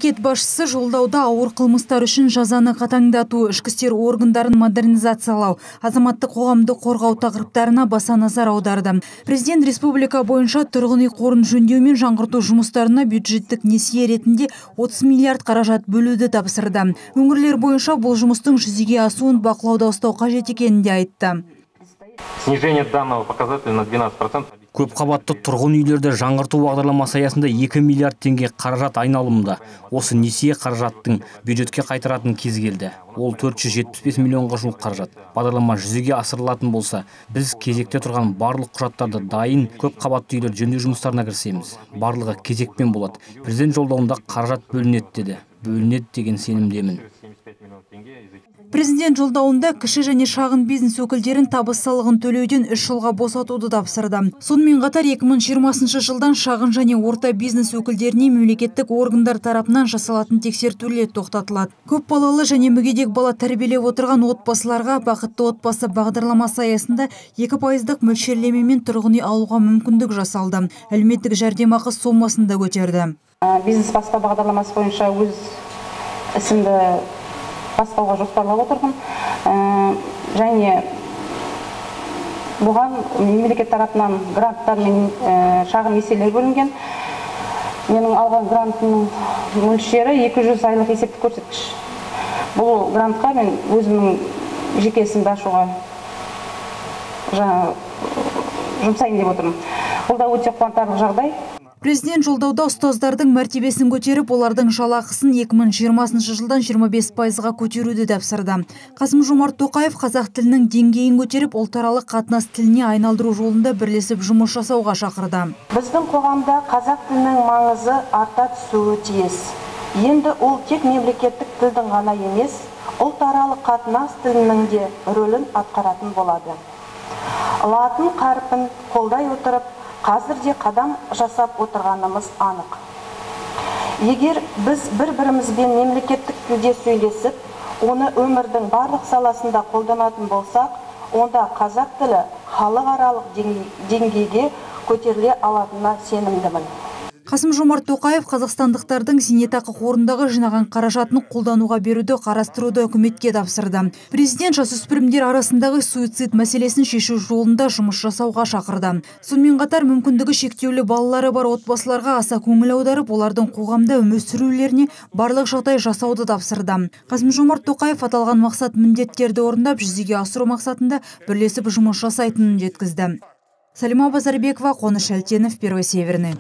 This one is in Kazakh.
Мемлекет басшысы жолдауда ауыр қылмыстар үшін жазаны қатаңдату, ішкі істер органдарын модернизациялау, азаматтық қоғамды қорғау тақырыптарына баса назар аударды. Президент республика бойынша тұрғын үй қорын жөндеу мен жаңғырту жұмыстарына бюджеттік несие ретінде 30 миллиард қаражат бөлуді тапсырды. Өңірлер бойынша бұл жұмыстың жүзеге асуын бақылауда ұстау қажет екенін де айтты. Снижение данного показателя на 12%. Көпқабатты тұрғын үйлерді жаңғырту бағдарламасы аясында 2 миллиард теңге қаражат айналымда. Осы несие қаражаттың бюджетке қайтаратын кез келді. Ол 475 миллионға жуық қаражат. Бағдарлама жүзеге асырылатын болса, біз кезекте тұрған барлық құжаттарды дайын көпқабатты үйлер жөндеу жұмыстарына кірісеміз. Барлығы кезекпен болады. Президент жолдауында қаражат бөлінеді деді. Бөлінеді деген сенімдемін. Президент жолдауында кіші және шағын бизнес өкілдерін табыс салығын төлеуден 3 жылға босатуды тапсырды. Сонымен қатар 2020 жылдан шағын және орта бизнес өкілдеріне мемлекеттік органдар тарапынан жасалатын тексертулер тоқтатылады. Көп балалы және мүгедек бала тәрбиелеп отырған отбасыларға бақытты отбасы бағдарламасы аясында 2% мөлшерлемемен тұрғын үй алуға мүмкіндік жасалды. Әлеуметтік жәрдемақы сомасын да көтерді. Бизнес бастау бағдарламасы бойынша өз ісімді бастауға жоспарлап отырмын. Және бұған мемлекет тарапынан гранттар мен шағын несиелер бөлінген. Менің алған грантымның мөлшері 200 айлық есептік көрсеткіш. Бұл грантқа мен өзімнің жеке ісімді ашуға жұмсайын деп отырмын. Бұл да өте қуантарлық жағдай. Президент жолдауда ұстаздардың мәртебесін көтеріп, олардың жалақысын 2020 жылдан 25%-ға көтеруді тапсырды. Қасым-Жомарт Тоқаев қазақ тілінің деңгейін көтеріп, ұлтаралық қатынас тіліне айналдыру жолында бірлесіп жұмыс жасауға шақырды. Біздің қоғамда қазақ тілінің маңызы арта түсуі тиіс. Енді ол тек мемлекеттік тілдің ғана емес, ұлтаралық қатынас тілінің де рөлін атқаратын болады. Латын қарпін қолдай отырып, қазірде қадам жасап отырғанымыз анық. Егер біз бір-бірімізбен мемлекеттік тілде сөйлесіп, оны өмірдің барлық саласында қолданатын болсақ, онда қазақ тілі халықаралық деңгейге көтеріле алатынына сенімдімін. Қасым-Жомарт Тоқаев қазақстандықтардың зейнетақы қорындағы жинаған қаражатын қолдануға беруді қарастыруды үкіметке тапсырды. Президент жасөспірімдер арасындағы суицид мәселесін шешу жолында жұмыс жасауға шақырды. Сонымен қатар мүмкіндігі шектеулі балалары бар отбасыларға аса көңіл аударып, олардың қоғамда өмір сүрулеріне барлық жағдай жасауды тапсырды. Қасым-Жомарт Тоқаев аталған мақсат міндеттерді орындап, жүзеге асыру мақсатында бірлесіп жұмыс жасайтынын жеткізді. Салима Базарбекова, Қоныш Әлтенов, Первый Северный.